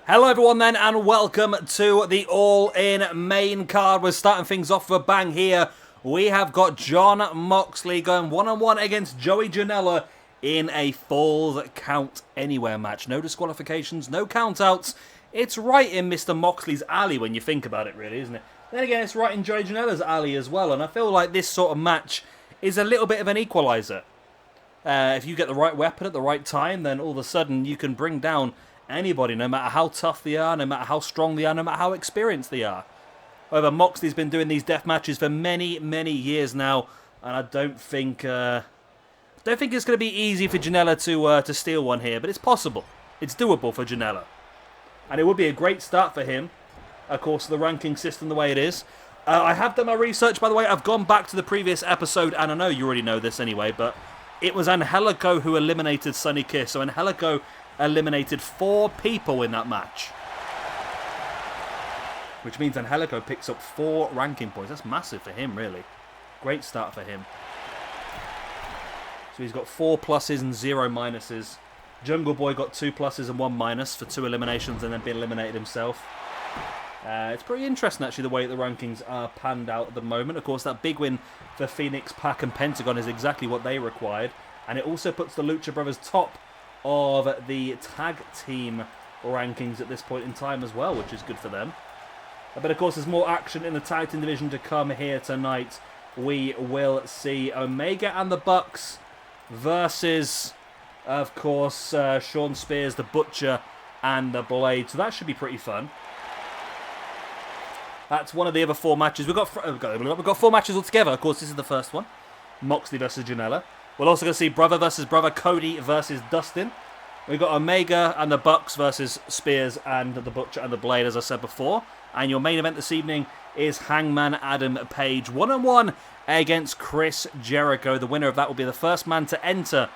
Hello everyone then, and welcome to the All-In main card. We're starting things off with a bang here. We have got Jon Moxley going one-on-one against Joey Janela in a Falls Count Anywhere match. No disqualifications, no countouts. It's right in Mr. Moxley's alley when you think about it, really, isn't it? Then again, it's right in Joey Janela's alley as well, and I feel like this sort of match is a little bit of an equaliser. If you get the right weapon at the right time, then all of a sudden you can bring down anybody, no matter how tough they are, no matter how strong they are, no matter how experienced they are. However, Moxley's been doing these death matches for many, many years now, and I don't think it's going to be easy for Janela to steal one here, but it's possible. It's doable for Janela, and it would be a great start for him. Of course, the ranking system the way it is. I have done my research, by the way. I've gone back to the previous episode, and I know you already know this anyway, but it was Angelico who eliminated Sonny Kiss. So Angelico eliminated 4 people in that match, which means Angelico picks up 4 ranking points. That's massive for him, really. Great start for him. So he's got 4 pluses and 0 minuses. Jungle Boy got 2 pluses and 1 minus for 2 eliminations and then being eliminated himself. It's pretty interesting, actually, the way the rankings are panned out at the moment. Of course, that big win for Phoenix, Pac, and Pentagon is exactly what they required. And it also puts the Lucha Brothers top of the tag team rankings at this point in time as well, which is good for them. But of course, there's more action in the tag team division to come here tonight. We will see Omega and the Bucks versus, of course, Shawn Spears, the Butcher, and the Blade. So that should be pretty fun. That's one of the other 4 matches. We've got 4 matches altogether. Of course, this is the first one. Moxley versus Janela. We're also going to see brother versus brother, Cody versus Dustin. We've got Omega and the Bucks versus Spears and the Butcher and the Blade, as I said before. And your main event this evening is Hangman Adam Page one-on-one against Chris Jericho. The winner of that will be the first man to enter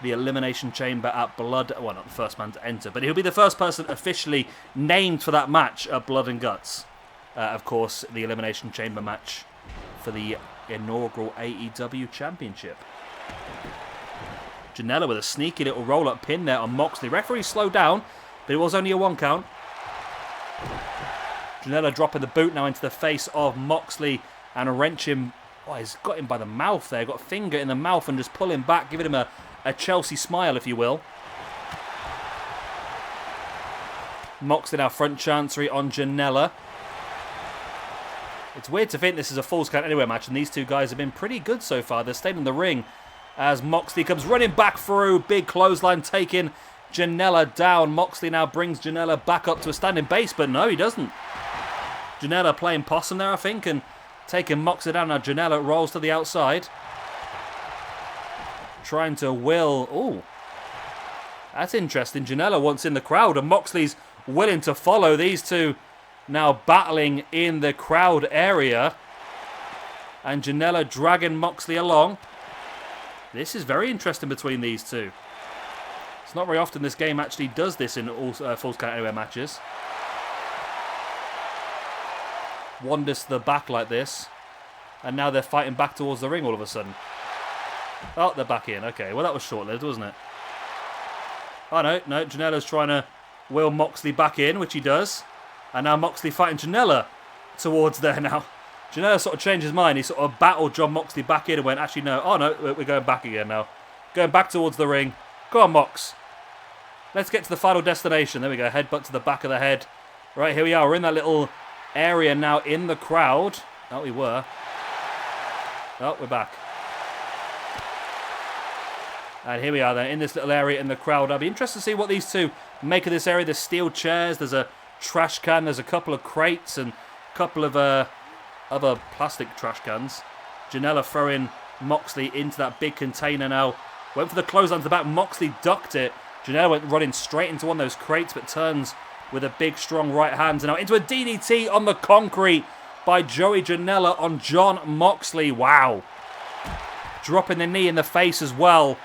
the Elimination Chamber at Blood... Well, not the first man to enter, but he'll be the first person officially named for that match at Blood and Guts. Of course, the Elimination Chamber match for the inaugural AEW Championship. Janela with a sneaky little roll-up pin there on Moxley. Referee slowed down, but it was only a 1 count. Janela dropping the boot now into the face of Moxley and wrench him. Oh, he's got him by the mouth there. Got a finger in the mouth and just pull him back, giving him a Chelsea smile, if you will. Moxley now front chancery on Janela. It's weird to think this is a Falls Count Anywhere match, and these 2 guys have been pretty good so far. They're staying in the ring as Moxley comes running back through. Big clothesline taking Janela down. Moxley now brings Janela back up to a standing base, but no, he doesn't. Janela playing possum there, I think, and taking Moxley down. Now Janela rolls to the outside. Trying to will... Ooh. That's interesting. Janela wants in the crowd, and Moxley's willing to follow. These 2 now battling in the crowd area. And Janela dragging Moxley along. This is very interesting between these 2. It's not very often this game actually does this in all Falls Count Anywhere matches. Wanders to the back like this. And now they're fighting back towards the ring all of a sudden. Oh, they're back in. Okay, well that was short-lived, wasn't it? Oh no, Janela's trying to will Moxley back in, which he does. And now Moxley fighting Janela towards there now. Janela sort of changed his mind. He sort of battled Jon Moxley back in and went, actually, no. Oh, no, we're going back again now. Going back towards the ring. Go on, Mox. Let's get to the final destination. There we go. Headbutt to the back of the head. Right, here we are. We're in that little area now in the crowd. Oh, we were. Oh, we're back. And here we are then in this little area in the crowd. I'll be interested to see what these 2 make of this area. There's steel chairs. There's a trash can. There's a couple of crates and a couple of other plastic trash cans. Janela throwing Moxley into that big container now. Went for the clothesline to the back. Moxley ducked it. Janela went running straight into one of those crates, but turns with a big, strong right hand. And now into a DDT on the concrete by Joey Janela on Jon Moxley. Wow. Dropping the knee in the face as well.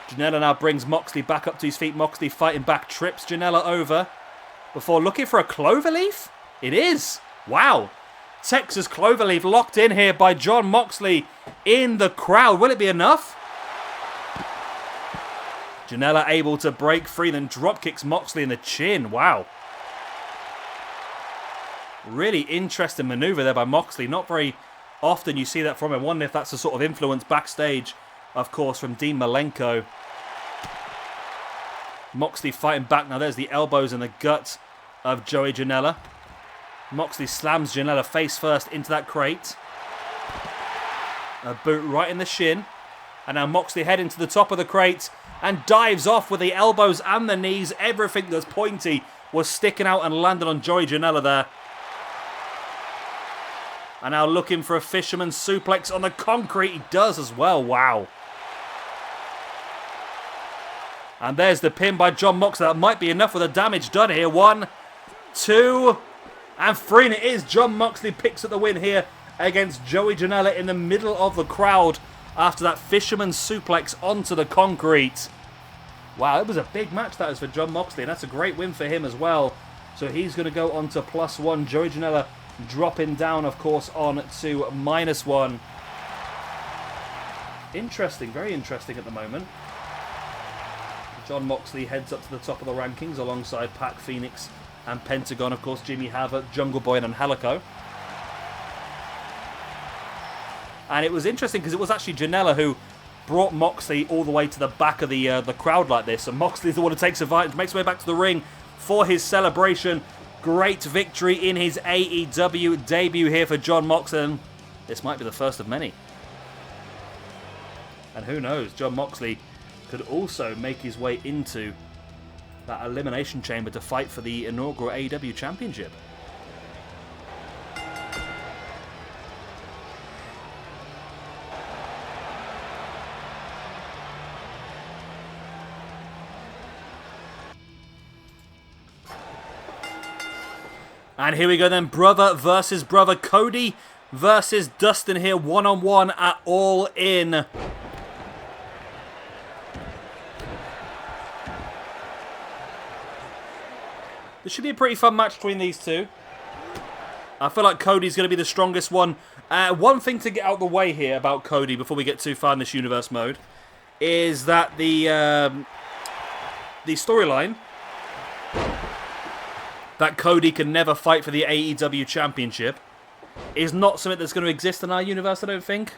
Janela now brings Moxley back up to his feet. Moxley fighting back, trips Janela over before looking for a cloverleaf. It is. Wow. Texas cloverleaf locked in here by Jon Moxley in the crowd. Will it be enough? Janela able to break free, then drop kicks Moxley in the chin. Wow. Really interesting maneuver there by Moxley. Not very often you see that from him. I wonder if that's a sort of influence backstage, of course, from Dean Malenko. Moxley fighting back. Now there's the elbows and the guts of Joey Janela. Moxley slams Janela face first into that crate. A boot right in the shin. And now Moxley heading to the top of the crate and dives off with the elbows and the knees. Everything that's pointy was sticking out and landed on Joey Janela there. And now looking for a fisherman suplex on the concrete. He does as well. Wow. And there's the pin by Jon Moxley. That might be enough with the damage done here. 1, 2, and 3. And it is. Jon Moxley picks up the win here against Joey Janela in the middle of the crowd after that fisherman suplex onto the concrete. Wow, it was a big match that was for Jon Moxley. And that's a great win for him as well. So he's going to go on to +1. Joey Janela dropping down, of course, on to -1. Interesting, very interesting at the moment. Jon Moxley heads up to the top of the rankings alongside Pac Phoenix and Pentagon, of course, Jimmy Havoc, Jungle Boy and Angelico. And it was interesting because it was actually Janela who brought Moxley all the way to the back of the crowd like this. And Moxley's the one who takes advantage, makes his way back to the ring for his celebration. Great victory in his AEW debut here for Jon Moxley. And this might be the first of many. And who knows, Jon Moxley could also make his way into that Elimination Chamber to fight for the inaugural AEW Championship. And here we go then, brother versus brother. Cody versus Dustin here, one-on-one at All In. This should be a pretty fun match between these two. I feel like Cody's going to be the strongest one. One thing to get out of the way here about Cody before we get too far in this universe mode is that the storyline that Cody can never fight for the AEW Championship is not something that's going to exist in our universe, I don't think.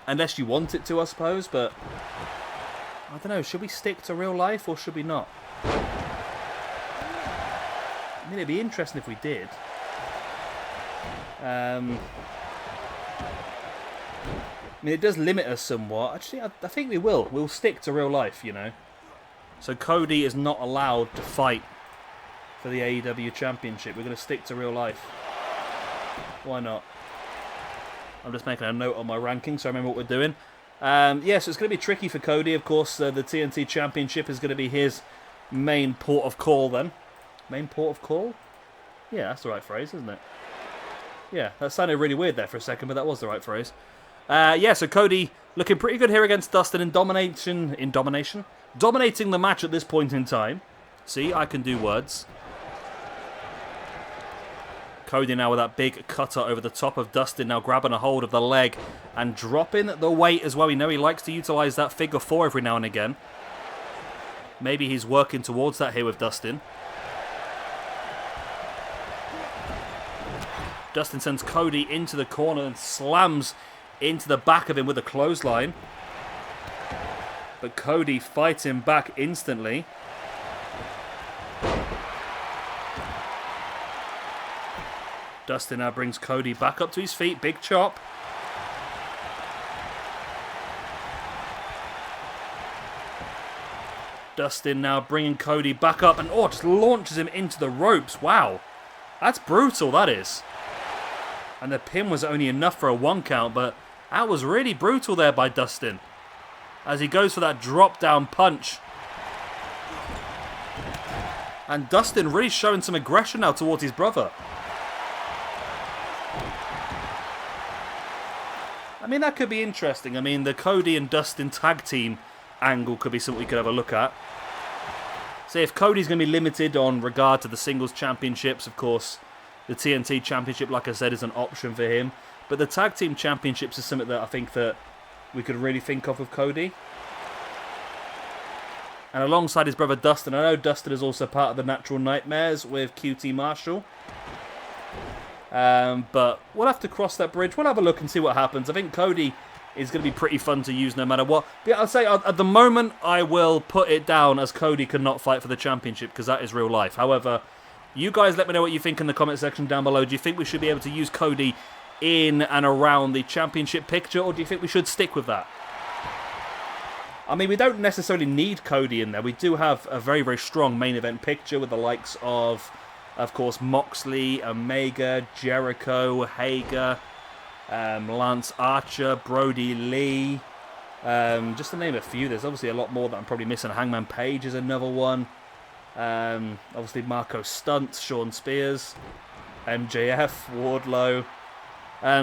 Unless you want it to, I suppose, but I don't know, should we stick to real life or should we not? I mean, it'd be interesting if we did. I mean, it does limit us somewhat. Actually, I think we will. We'll stick to real life, you know. So Cody is not allowed to fight for the AEW Championship. We're going to stick to real life. Why not? I'm just making a note on my ranking so I remember what we're doing. Yeah, so it's going to be tricky for Cody. Of course, the TNT Championship is going to be his main port of call then. Main port of call? Yeah, that's the right phrase, isn't it? Yeah, that sounded really weird there for a second, but that was the right phrase. Yeah, so Cody looking pretty good here against Dustin in domination. Dominating the match at this point in time. See, I can do words. Cody now with that big cutter over the top of Dustin, now grabbing a hold of the leg and dropping the weight as well. We know he likes to utilise that figure 4 every now and again. Maybe he's working towards that here with Dustin. Dustin sends Cody into the corner and slams into the back of him with a clothesline. But Cody fights him back instantly. Dustin now brings Cody back up to his feet. Big chop. Dustin now bringing Cody back up and just launches him into the ropes. Wow. That's brutal, that is. And the pin was only enough for a 1 count, but that was really brutal there by Dustin. As he goes for that drop down punch. And Dustin really showing some aggression now towards his brother. I mean, that could be interesting. I mean, the Cody and Dustin tag team angle could be something we could have a look at. So if Cody's going to be limited on regard to the singles championships, of course, the TNT championship, like I said, is an option for him. But the tag team championships is something that I think that we could really think of with Cody. And alongside his brother Dustin, I know Dustin is also part of the Natural Nightmares with QT Marshall. But we'll have to cross that bridge. We'll have a look and see what happens. I think Cody is going to be pretty fun to use no matter what. But yeah, I'll say at the moment, I will put it down as Cody cannot fight for the championship because that is real life. However, you guys let me know what you think in the comment section down below. Do you think we should be able to use Cody in and around the championship picture, or do you think we should stick with that? I mean, we don't necessarily need Cody in there. We do have a very, very strong main event picture with the likes of course, Moxley, Omega, Jericho, Hager, Lance Archer, Brody Lee. Just to name a few. There's obviously a lot more that I'm probably missing. Hangman Page is another one. Obviously, Marco Stunt, Shawn Spears, MJF, Wardlow.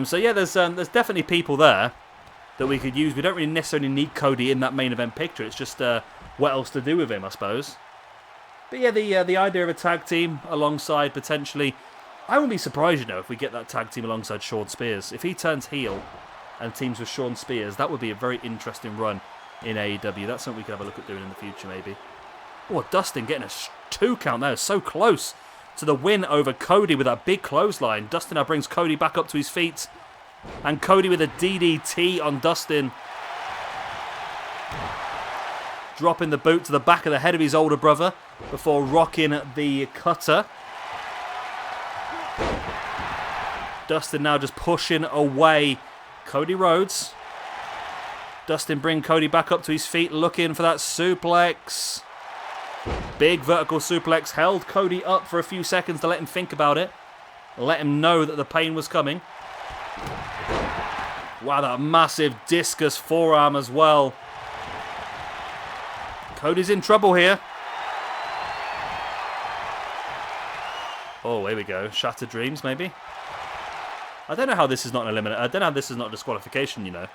So yeah, there's definitely people there that we could use. We don't really necessarily need Cody in that main event picture. It's just what else to do with him, I suppose. But yeah, the idea of a tag team alongside potentially, I wouldn't be surprised, you know, if we get that tag team alongside Shawn Spears. If he turns heel and teams with Shawn Spears, that would be a very interesting run in AEW. That's something we could have a look at doing in the future, maybe. Oh, Dustin getting a 2 count there, so close to the win over Cody with that big clothesline. Dustin now brings Cody back up to his feet, and Cody with a DDT on Dustin. Dropping the boot to the back of the head of his older brother before rocking the cutter. Dustin now just pushing away Cody Rhodes. Dustin bring Cody back up to his feet, looking for that suplex. Big vertical suplex, held Cody up for a few seconds to let him think about it. Let him know that the pain was coming. Wow, that massive discus forearm as well. Cody's in trouble here. Oh, here we go. Shattered Dreams, maybe? I don't know how this is not an elimination. I don't know how this is not a disqualification, you know.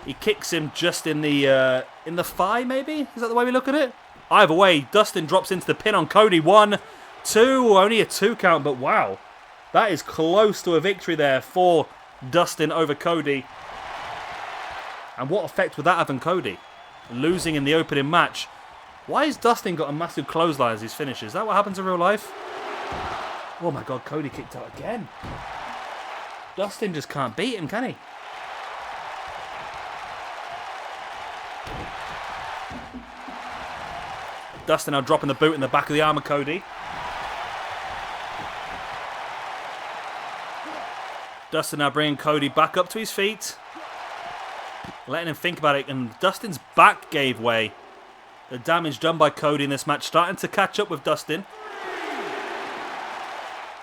He kicks him just in the thigh, maybe? Is that the way we look at it? Either way, Dustin drops into the pin on Cody. 1, 2, only a 2 count, but wow. That is close to a victory there for Dustin over Cody. And what effect would that have on Cody? Losing in the opening match. Why has Dustin got a massive clothesline as his finishes? Is that what happens in real life? Oh my god, Cody kicked out again. Dustin just can't beat him, can he? Dustin now dropping the boot in the back of the arm of Cody. Dustin now bringing Cody back up to his feet. Letting him think about it, and Dustin's back gave way. The damage done by Cody in this match starting to catch up with Dustin.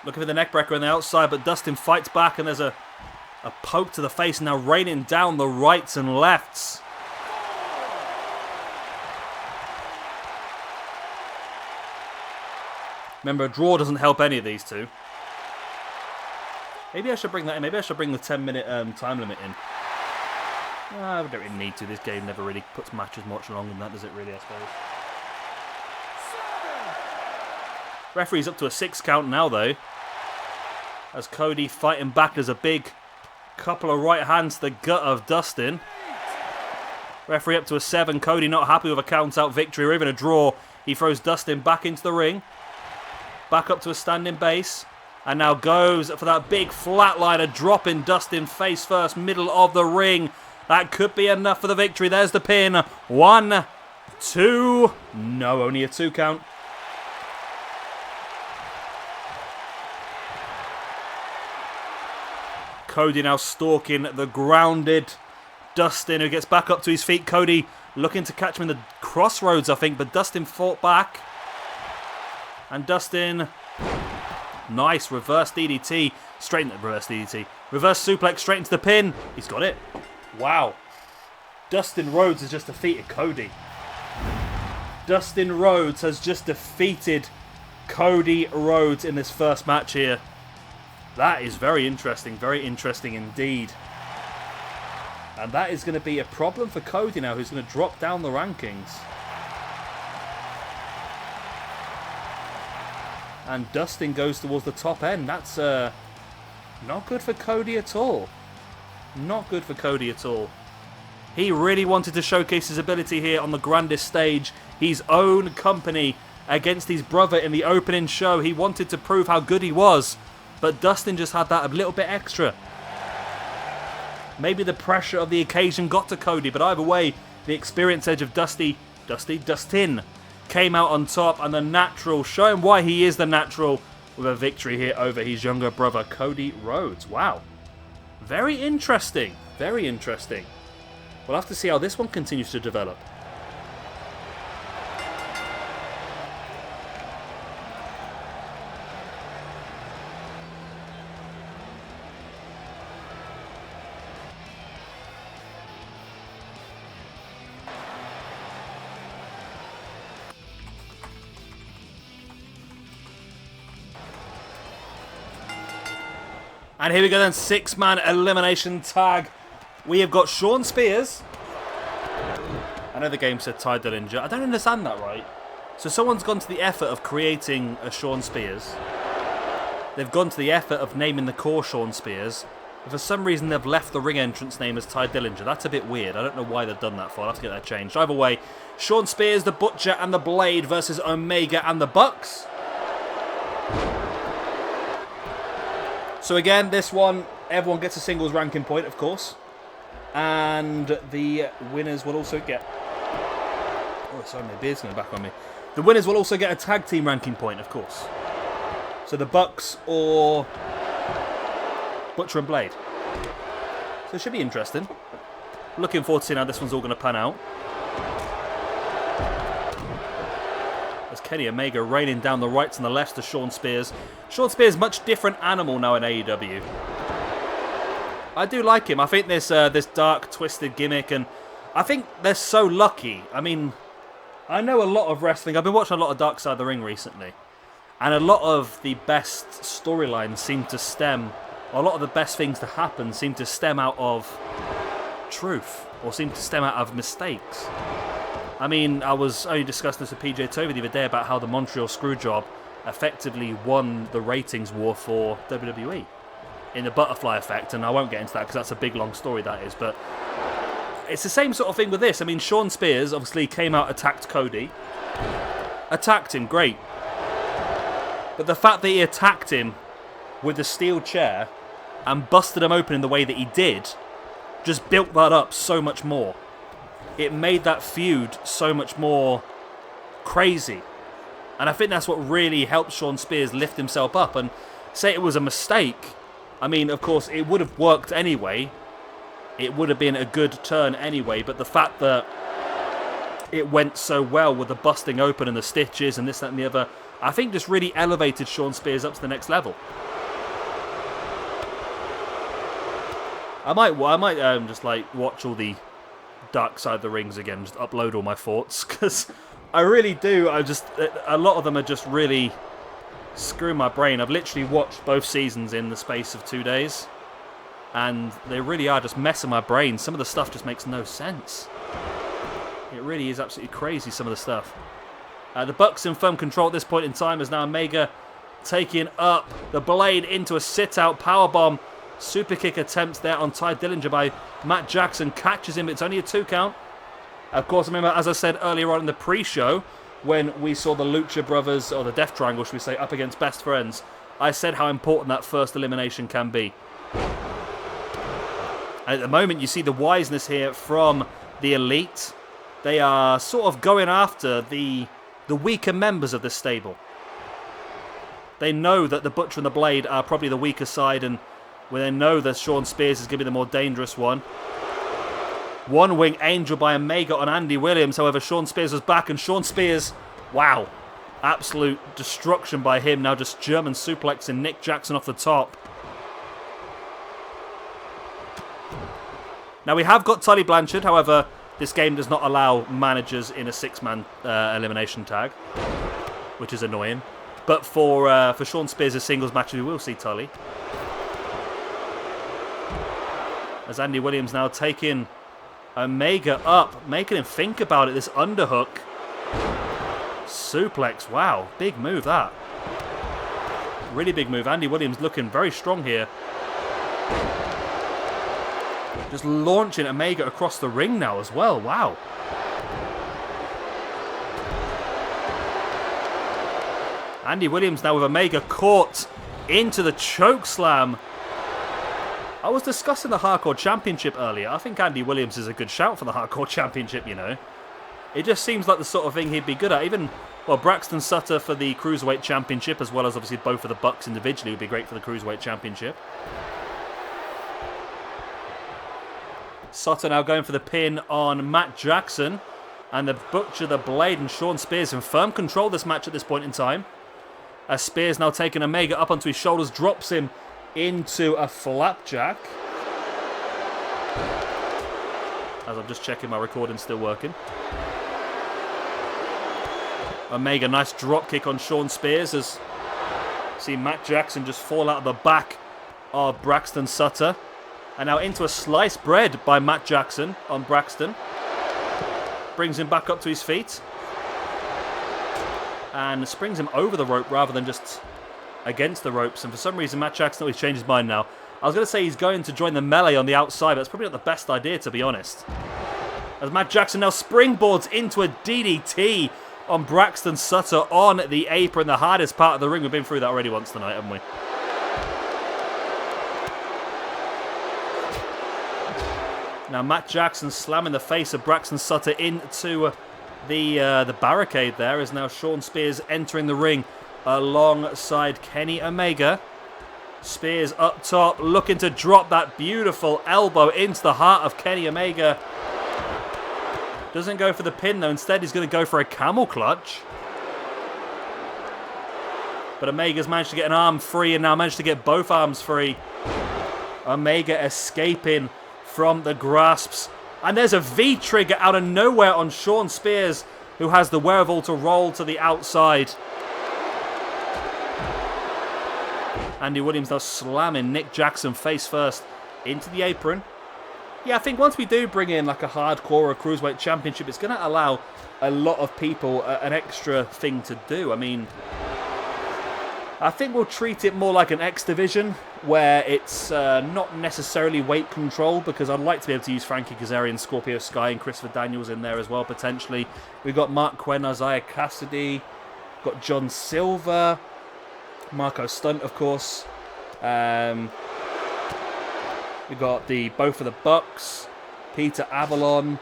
Looking for the neckbreaker on the outside, but Dustin fights back, and there's a poke to the face, now raining down the rights and lefts. Remember, a draw doesn't help any of these two. Maybe I should bring that in. Maybe I should bring the 10-minute time limit in. We don't really need to. This game never really puts matches much longer than that, does it really, I suppose? Referee's up to a 6 count now, though. As Cody fighting back, there's a big couple of right hands to the gut of Dustin. Referee up to a 7. Cody not happy with a count-out victory or even a draw. He throws Dustin back into the ring. Back up to a standing base. And now goes for that big flatliner, dropping Dustin face first, middle of the ring. That could be enough for the victory. There's the pin. 1, 2. No, only a 2 count. Cody now stalking the grounded Dustin, who gets back up to his feet. Cody looking to catch him in the crossroads, I think, but Dustin fought back. And Dustin, nice reverse DDT, straight into the reverse DDT. Reverse suplex straight into the pin. He's got it. Wow. Dustin Rhodes has just defeated Cody. Dustin Rhodes has just defeated Cody Rhodes in this first match here. That is very interesting indeed. And that is going to be a problem for Cody now, who's going to drop down the rankings. And Dustin goes towards the top end. That's not good for Cody at all. Not good for Cody at all. He really wanted to showcase his ability here on the grandest stage. His own company against his brother in the opening show. He wanted to prove how good he was. But Dustin just had that a little bit extra. Maybe the pressure of the occasion got to Cody. But either way, the experience edge of Dustin came out on top. And the natural, showing why he is the natural, with a victory here over his younger brother, Cody Rhodes. Wow. Very interesting. Very interesting. We'll have to see how this one continues to develop. And here we go then, 6-man elimination tag. We have got Shawn Spears. I know the game said Ty Dillinger. I don't understand that right. So someone's gone to the effort of creating a Shawn Spears. They've gone to the effort of naming the core Shawn Spears. But for some reason they've left the ring entrance name as Ty Dillinger. That's a bit weird. I don't know why they've done that for. I'll have to get that changed. Either way, Shawn Spears, the Butcher and the Blade versus Omega and the Bucks. So again, this one, everyone gets a singles ranking point, of course. And the winners will also get... Oh, sorry, my beard's going back on me. The winners will also get a tag team ranking point, of course. So the Bucks or Butcher and Blade. So it should be interesting. Looking forward to seeing how this one's all going to pan out. As Kenny Omega raining down the rights and the lefts to Shawn Spears. Shawn Spears, much different animal now in AEW. I do like him. I think this dark, twisted gimmick, and I think they're so lucky. I mean, I know a lot of wrestling. I've been watching a lot of Dark Side of the Ring recently, and a lot of the best storylines seem to stem, or a lot of the best things to happen seem to stem out of truth, or seem to stem out of mistakes. I mean, I was only discussing this with PJ Toby the other day about how the Montreal Screwjob effectively won the ratings war for WWE in the butterfly effect, and I won't get into that because that's a big long story that is, but it's the same sort of thing with this. I mean, Shawn Spears obviously came out, attacked Cody, attacked him, great, but the fact that he attacked him with the steel chair and busted him open in the way that he did just built that up so much more. It made that feud so much more crazy. And I think that's what really helped Shawn Spears lift himself up. And say it was a mistake, I mean, of course, it would have worked anyway. It would have been a good turn anyway. But the fact that it went so well with the busting open and the stitches and this, that, and the other, I think just really elevated Shawn Spears up to the next level. I might just like watch all the Dark Side of the Rings again, just upload all my thoughts, because I really do. A lot of them are just really screwing my brain. I've literally watched both seasons in the space of 2 days, and they really are just messing my brain. Some of the stuff just makes no sense. It really is absolutely crazy, some of the stuff. The Bucks in firm control at this point in time as now Omega taking up the Blade into a sit-out powerbomb. Super kick attempts there on Ty Dillinger by Matt Jackson. Catches him. It's only a 2 count. Of course, remember, as I said earlier on in the pre-show, when we saw the Lucha Brothers, or the Death Triangle, should we say, up against Best Friends, I said how important that first elimination can be. And at the moment, you see the wiseness here from the Elite. They are sort of going after the weaker members of the stable. They know that the Butcher and the Blade are probably the weaker side, and when they know that Shawn Spears is going to be the more dangerous one. One wing angel by Omega on Andy Williams. However, Shawn Spears was back, and Shawn Spears, wow, absolute destruction by him. Now just German suplexing Nick Jackson off the top. Now we have got Tully Blanchard. However, this game does not allow managers in a 6-man elimination tag, which is annoying. But for Shawn Spears' singles match, we will see Tully. As Andy Williams now taking Omega up, making him think about it. This underhook. Suplex. Wow. Big move, that. Really big move. Andy Williams looking very strong here. Just launching Omega across the ring now as well. Wow. Andy Williams now with Omega caught into the choke slam. I was discussing the Hardcore Championship earlier. I think Andy Williams is a good shout for the Hardcore Championship, you know. It just seems like the sort of thing he'd be good at. Even, well, Braxton Sutter for the Cruiserweight Championship, as well as obviously both of the Bucks individually would be great for the Cruiserweight Championship. Sutter now going for the pin on Matt Jackson. And the Butcher, the Blade, and Shawn Spears in firm control of this match at this point in time. As Spears now taking Omega up onto his shoulders, drops him into a flapjack. As I'm just checking my recording still working. Omega, nice drop kick on Shawn Spears as see Matt Jackson just fall out of the back of Braxton Sutter. And now into a sliced bread by Matt Jackson on Braxton. Brings him back up to his feet. And springs him over the rope rather than just against the ropes. And for some reason, Matt Jackson always changed his mind now. I was going to say he's going to join the melee on the outside, but that's probably not the best idea, to be honest. As Matt Jackson now springboards into a DDT on Braxton Sutter on the apron, the hardest part of the ring. We've been through that already once tonight, haven't we? Now Matt Jackson slamming the face of Braxton Sutter into the barricade there, as now Shawn Spears entering the ring alongside Kenny Omega. Spears up top, looking to drop that beautiful elbow into the heart of Kenny Omega. Doesn't go for the pin though, instead he's going to go for a camel clutch. But Omega's managed to get an arm free and now managed to get both arms free. Omega escaping from the grasps. And there's a V-trigger out of nowhere on Shawn Spears, who has the wherewithal to roll to the outside. Andy Williams now slamming Nick Jackson face first into the apron. Yeah, I think once we do bring in like a hardcore or a cruiserweight championship, it's going to allow a lot of people an extra thing to do. I mean, I think we'll treat it more like an X division, where it's not necessarily weight control, because I'd like to be able to use Frankie Kazarian, Scorpio Sky, and Christopher Daniels in there as well, potentially. We've got Mark Quinn, Isaiah Cassidy, got John Silver, Marco Stunt, of course. We've got both of the Bucks, Peter Avalon.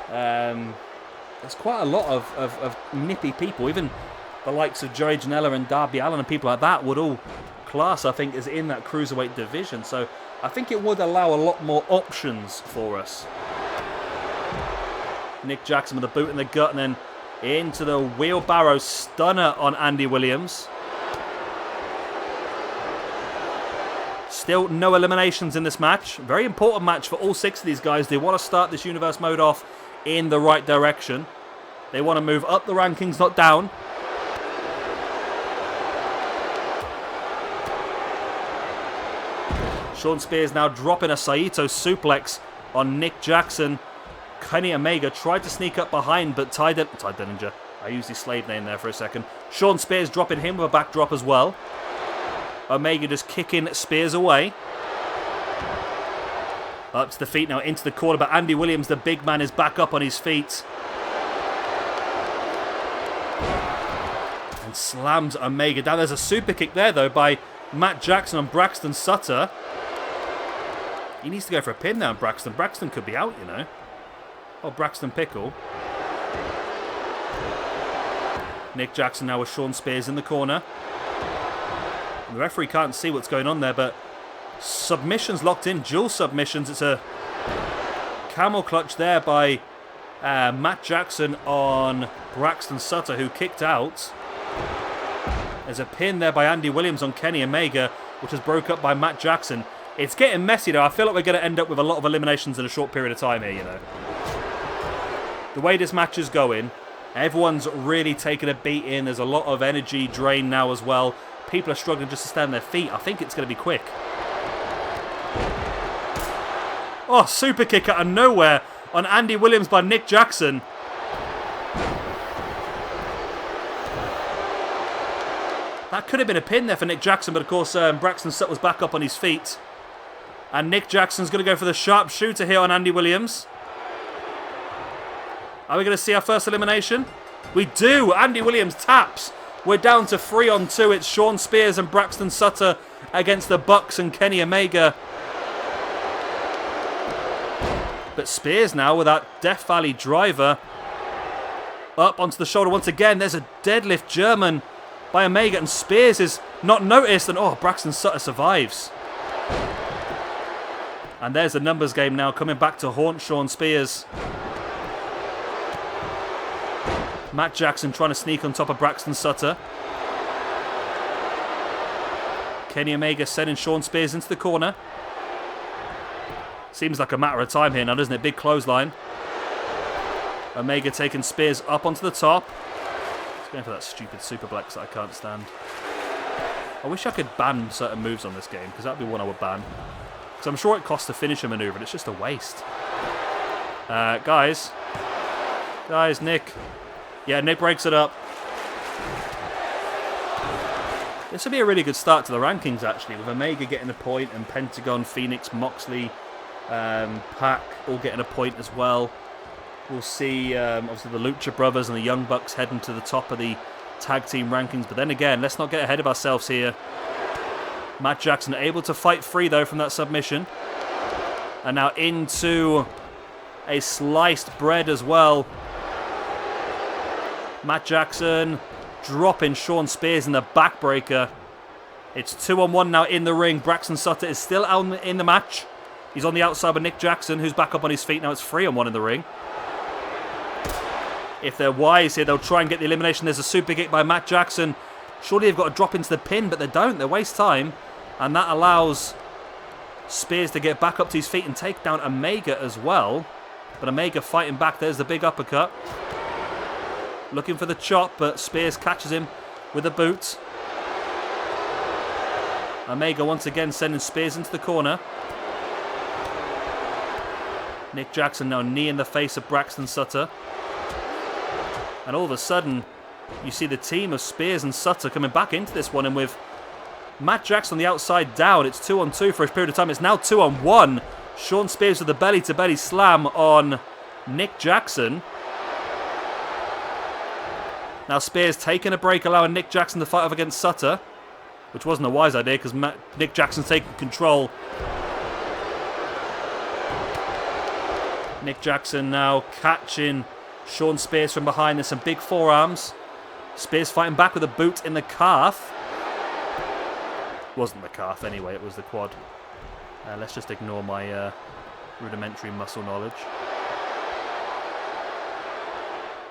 There's quite a lot of nippy people. Even the likes of Joey Janela and Darby Allin and people like that would all class, I think, is in that cruiserweight division. So I think it would allow a lot more options for us. Nick Jackson with a boot in the gut and then into the wheelbarrow stunner on Andy Williams. Still no eliminations in this match. Very important match for all 6 of these guys. They want to start this Universe mode off in the right direction. They want to move up the rankings, not down. Shawn Spears now dropping a Saito suplex on Nick Jackson. Kenny Omega tried to sneak up behind, but Ty Dillinger. I used his slave name there for a second. Shawn Spears dropping him with a backdrop as well. Omega just kicking Spears away. Up to the feet now, into the corner, but Andy Williams, the big man, is back up on his feet. And slams Omega down. There's a super kick there, though, by Matt Jackson on Braxton Sutter. He needs to go for a pin now, Braxton. Braxton could be out, you know. Oh, Braxton Pickle. Nick Jackson now with Shawn Spears in the corner. The referee can't see what's going on there, but submissions locked in, dual submissions. It's a camel clutch there by Matt Jackson on Braxton Sutter, who kicked out. There's a pin there by Andy Williams on Kenny Omega, which is broke up by Matt Jackson. It's getting messy though. I feel like we're going to end up with a lot of eliminations in a short period of time here, you know. The way this match is going, everyone's really taking a beating. There's a lot of energy drain now as well. People are struggling just to stand on their feet. I think it's going to be quick. Oh, super kick out of nowhere on Andy Williams by Nick Jackson. That could have been a pin there for Nick Jackson, but of course Braxton Sutter was back up on his feet. And Nick Jackson's going to go for the sharpshooter here on Andy Williams. Are we going to see our first elimination? We do. Andy Williams taps. We're down to 3-on-2. It's Shawn Spears and Braxton Sutter against the Bucks and Kenny Omega. But Spears now with that Death Valley driver up onto the shoulder once again. There's a deadlift German by Omega, and Spears is not noticed. And Braxton Sutter survives. And there's a numbers game now coming back to haunt Shawn Spears. Matt Jackson trying to sneak on top of Braxton Sutter. Kenny Omega sending Shawn Spears into the corner. Seems like a matter of time here now, doesn't it? Big clothesline. Omega taking Spears up onto the top. He's going for that stupid superplex that I can't stand. I wish I could ban certain moves on this game, because that would be one I would ban. Because I'm sure it costs a finisher maneuver, and it's just a waste. Guys, Nick. Yeah, Nick breaks it up. This would be a really good start to the rankings, actually, with Omega getting a point and Pentagon, Phoenix, Moxley, Pac all getting a point as well. We'll see, obviously, the Lucha Brothers and the Young Bucks heading to the top of the tag team rankings. But then again, let's not get ahead of ourselves here. Matt Jackson able to fight free, though, from that submission. And now into a sliced bread as well. Matt Jackson dropping Shawn Spears in the backbreaker. It's 2-on-1 now in the ring. Braxton Sutter is still out in the match. He's on the outside with Nick Jackson, who's back up on his feet. Now it's 3-on-1 in the ring. If they're wise here, they'll try and get the elimination. There's a super kick by Matt Jackson. Surely they've got to drop into the pin, but they don't. They waste time. And that allows Spears to get back up to his feet and take down Omega as well. But Omega fighting back. There's the big uppercut. Looking for the chop, but Spears catches him with a boot. Omega once again sending Spears into the corner. Nick Jackson now knee in the face of Braxton Sutter. And all of a sudden, you see the team of Spears and Sutter coming back into this one. And with Matt Jackson on the outside down, it's 2-on-2 for a period of time. It's now 2-on-1. Shawn Spears with the belly-to-belly slam on Nick Jackson. Now Spears taking a break, allowing Nick Jackson to fight off against Sutter. Which wasn't a wise idea, because Nick Jackson's taking control. Nick Jackson now catching Shawn Spears from behind. There's some big forearms. Spears fighting back with a boot in the calf. Wasn't the calf anyway, it was the quad. Let's just ignore my rudimentary muscle knowledge.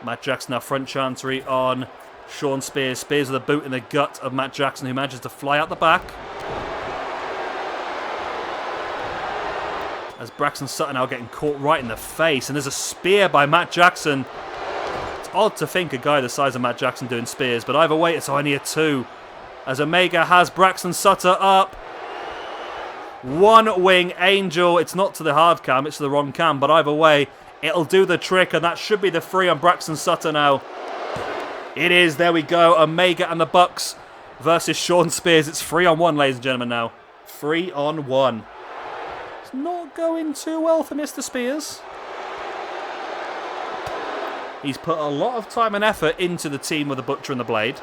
Matt Jackson now front chancery on Shawn Spears. Spears with a boot in the gut of Matt Jackson, who manages to fly out the back. As Braxton Sutter now getting caught right in the face. And there's a spear by Matt Jackson. It's odd to think a guy the size of Matt Jackson doing spears, but either way, it's only a 2. As Omega has Braxton Sutter up. One wing angel. It's not to the hard cam, it's to the wrong cam, but either way, it'll do the trick, and that should be the 3 on Braxton Sutter now. It is. There we go. Omega and the Bucks versus Shawn Spears. It's 3-on-1, ladies and gentlemen, now. 3-on-1. It's not going too well for Mr. Spears. He's put a lot of time and effort into the team with the Butcher and the Blade.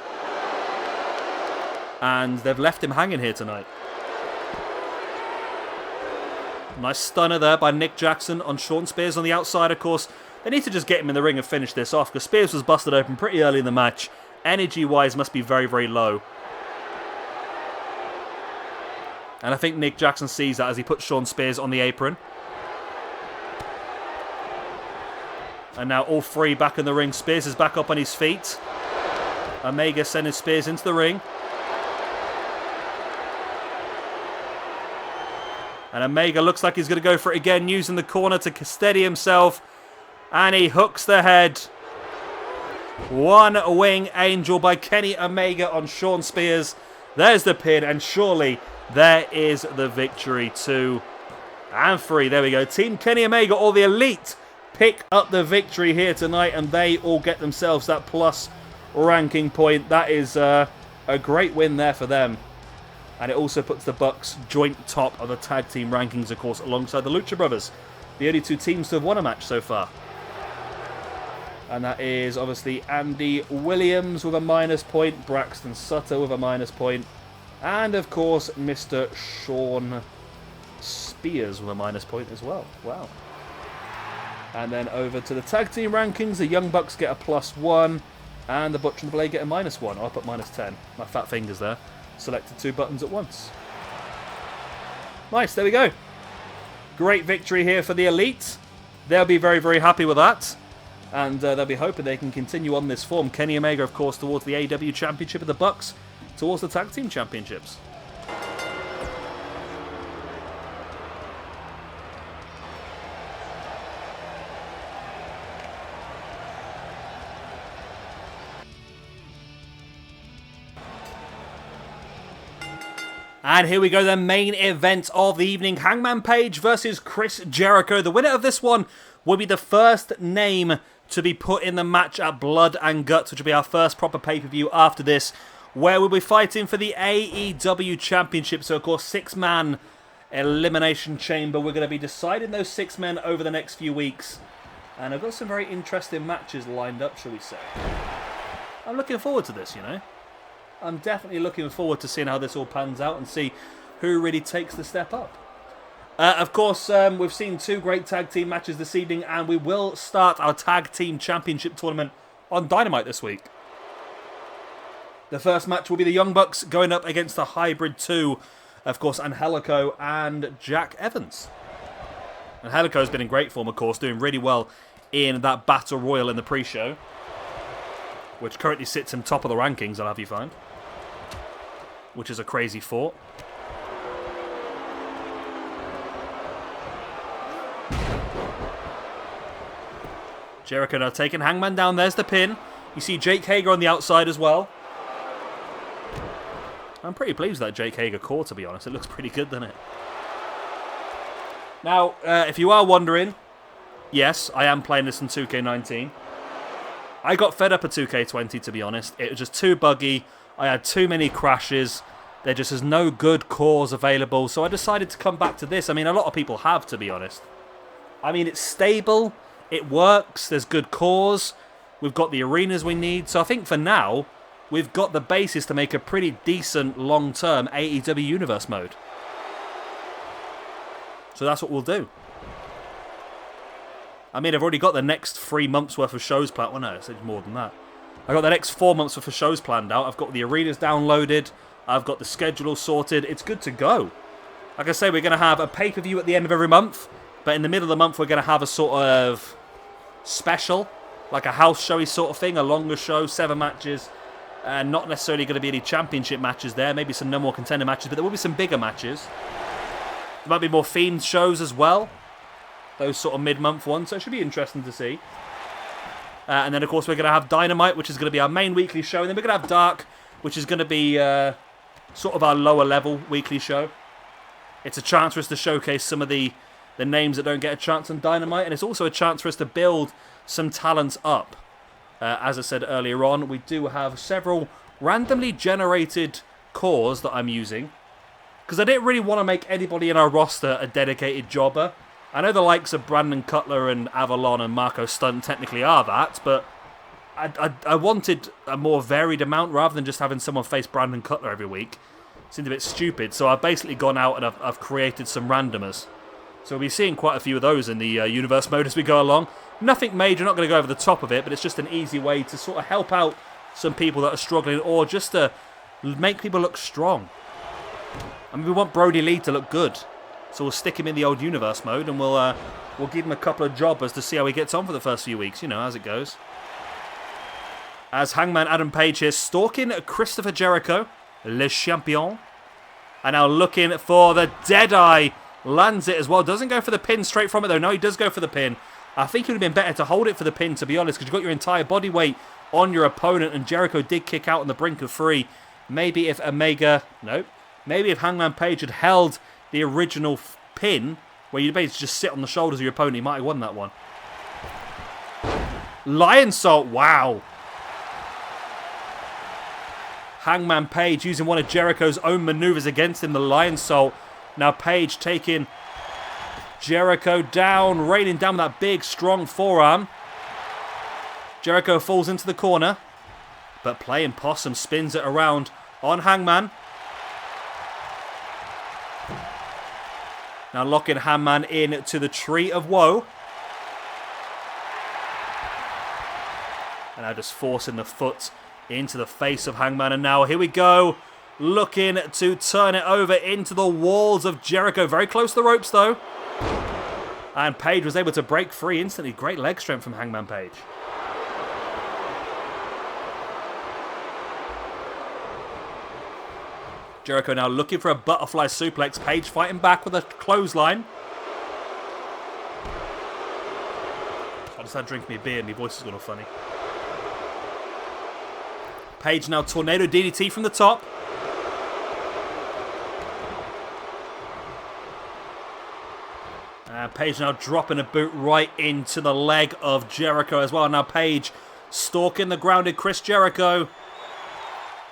And they've left him hanging here tonight. Nice stunner there by Nick Jackson on Shawn Spears on the outside, of course. They need to just get him in the ring and finish this off, because Spears was busted open pretty early in the match. Energy-wise must be very, very low. And I think Nick Jackson sees that as he puts Shawn Spears on the apron. And now all 3 back in the ring. Spears is back up on his feet. Omega sending Spears into the ring. And Omega looks like he's going to go for it again, using the corner to steady himself. And he hooks the head. One wing angel by Kenny Omega on Shawn Spears. There's the pin, and surely there is the victory. 2 and 3. There we go. Team Kenny Omega, or the Elite, pick up the victory here tonight, and they all get themselves that plus ranking point. That is a great win there for them. And it also puts the Bucks joint top of the tag team rankings, of course, alongside the Lucha Brothers. The only two teams to have won a match so far. And that is obviously Andy Williams with a -point, Braxton Sutter with a -point, and of course Mr. Shawn Spears with a -point as well. Wow. And then over to the tag team rankings, the Young Bucks get a +1, and the Butcher and the Blade get a -1. Oh, I put -10. My fat fingers there. Selected 2 buttons at once. Nice, there we go. Great victory here for the Elite. They'll be very, very happy with that. And they'll be hoping they can continue on this form. Kenny Omega, of course, towards the AEW Championship, of the Bucks towards the Tag Team Championships. And here we go, the main event of the evening. Hangman Page versus Chris Jericho. The winner of this one will be the first name to be put in the match at Blood and Guts, which will be our first proper pay-per-view after this, where we'll be fighting for the AEW Championship. So, of course, 6-man Elimination Chamber. We're going to be deciding those 6 men over the next few weeks. And I've got some very interesting matches lined up, shall we say. I'm looking forward to this, you know. I'm definitely looking forward to seeing how this all pans out and see who really takes the step up. Of course, we've seen 2 great tag team matches this evening, and we will start our tag team championship tournament on Dynamite this week. The first match will be the Young Bucks going up against the Hybrid 2, of course, Angelico and Jack Evans. Angelico's been in great form, of course, doing really well in that Battle Royal in the pre-show, which currently sits him top of the rankings, I'll have you find, which is a crazy thought. Jericho now taking Hangman down. There's the pin. You see Jake Hager on the outside as well. I'm pretty pleased with that Jake Hager core, to be honest. It looks pretty good, doesn't it? Now, if you are wondering, yes, I am playing this in 2K19. I got fed up at 2K20, to be honest. It was just too buggy. I had too many crashes. There just is no good cores available. So I decided to come back to this. I mean, a lot of people have, to be honest. I mean, it's stable. It works. There's good cores. We've got the arenas we need. So I think for now, we've got the basis to make a pretty decent long-term AEW Universe mode. So that's what we'll do. I mean, I've already got the next 3 months worth of shows planned. Well, no, it's more than that. I've got the next 4 months worth of shows planned out. I've got the arenas downloaded. I've got the schedule all sorted. It's good to go. Like I say, we're going to have a pay-per-view at the end of every month. But in the middle of the month, we're going to have a sort of special, like a house showy sort of thing, a longer show, 7 matches. Not necessarily going to be any championship matches there. Maybe some no more contender matches, but there will be some bigger matches. There might be more themed shows as well. Those sort of mid-month ones, so it should be interesting to see. And then, of course, we're going to have Dynamite, which is going to be our main weekly show. And then we're going to have Dark, which is going to be sort of our lower-level weekly show. It's a chance for us to showcase some of the names that don't get a chance on Dynamite. And it's also a chance for us to build some talents up. As I said earlier on, we do have several randomly generated cores that I'm using. Because I didn't really want to make anybody in our roster a dedicated jobber. I know the likes of Brandon Cutler and Avalon and Marco Stunt technically are that, but I wanted a more varied amount rather than just having someone face Brandon Cutler every week. It seemed a bit stupid, so I've basically gone out and I've created some randomers. So we'll be seeing quite a few of those in the universe mode as we go along. Nothing major, not going to go over the top of it, but it's just an easy way to sort of help out some people that are struggling or just to make people look strong. I mean, we want Brody Lee to look good. So we'll stick him in the old universe mode and we'll give him a couple of jobbers to see how he gets on for the first few weeks, you know, as it goes. As Hangman Adam Page here stalking Christopher Jericho, Le Champion. And now looking for the Deadeye. Lands it as well. Doesn't go for the pin straight from it though. No, he does go for the pin. I think it would have been better to hold it for the pin, to be honest, because you've got your entire body weight on your opponent and Jericho did kick out on the brink of 3. Maybe if maybe if Hangman Page had held the original pin, where you basically just sit on the shoulders of your opponent, he might have won that one. Lion Salt, wow. Hangman Page using one of Jericho's own maneuvers against him, the Lion Salt. Now Page taking Jericho down, raining down with that big, strong forearm. Jericho falls into the corner, but playing possum spins it around on Hangman. Now locking Hangman in to the Tree of Woe. And now just forcing the foot into the face of Hangman. And now here we go. Looking to turn it over into the walls of Jericho. Very close to the ropes though. And Page was able to break free instantly. Great leg strength from Hangman Page. Jericho now looking for a butterfly suplex. Page fighting back with a clothesline. I just had to drink me a beer and my voice is going all funny. Page now tornado DDT from the top. And Page now dropping a boot right into the leg of Jericho as well. Now Page stalking the grounded Chris Jericho.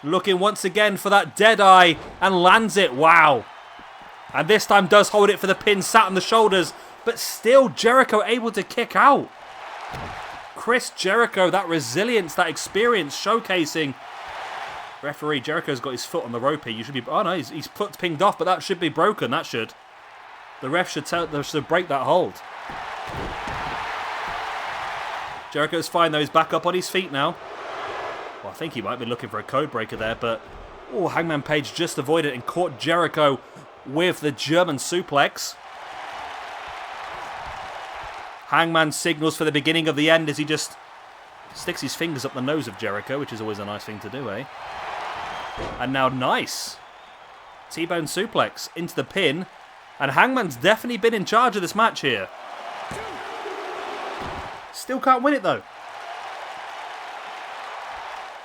Looking once again for that Deadeye and lands it. Wow. And this time does hold it for the pin, sat on the shoulders. But still Jericho able to kick out. Chris Jericho, that resilience, that experience showcasing. Referee Jericho's got his foot on the rope here. You should be... Oh no, his foot's pinged off, but that should be broken. That should. The ref should break that hold. Jericho's fine though. He's back up on his feet now. Well, I think he might be looking for a code breaker there, but... Oh, Hangman Page just avoided it and caught Jericho with the German suplex. Hangman signals for the beginning of the end as he just sticks his fingers up the nose of Jericho, which is always a nice thing to do, eh? And now, nice. T-bone suplex into the pin. And Hangman's definitely been in charge of this match here. Still can't win it, though.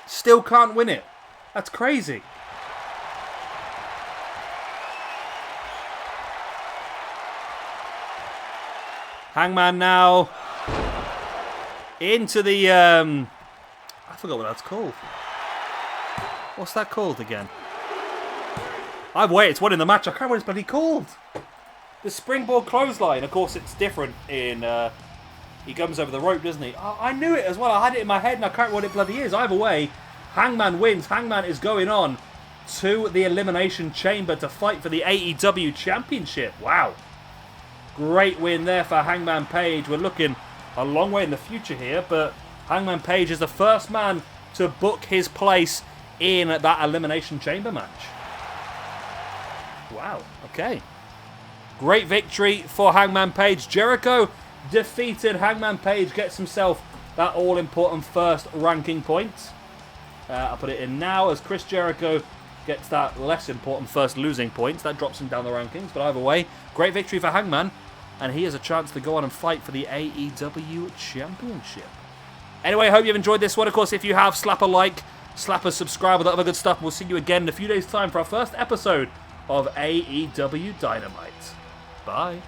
Still can't win it. That's crazy. Hangman now into the... I forgot what that's called. What's that called again? It's winning the match. I can't remember what it's bloody called. The springboard clothesline. Of course, it's different in... he comes over the rope, doesn't he? I knew it as well. I had it in my head and I can't remember what it bloody is. Either way, Hangman wins. Hangman is going on to the Elimination Chamber to fight for the AEW Championship. Wow. Great win there for Hangman Page. We're looking a long way in the future here, but Hangman Page is the first man to book his place in that Elimination Chamber match. Wow, okay. Great victory for Hangman Page. Jericho defeated. Hangman Page gets himself that all-important first ranking point. I'll put it in now as Chris Jericho gets that less important first losing point. That drops him down the rankings, but either way, great victory for Hangman. And he has a chance to go on and fight for the AEW Championship. Anyway, I hope you've enjoyed this one. Of course, if you have, slap a like, slap a subscribe, with that other good stuff. We'll see you again in a few days' time for our first episode of AEW Dynamite. Bye.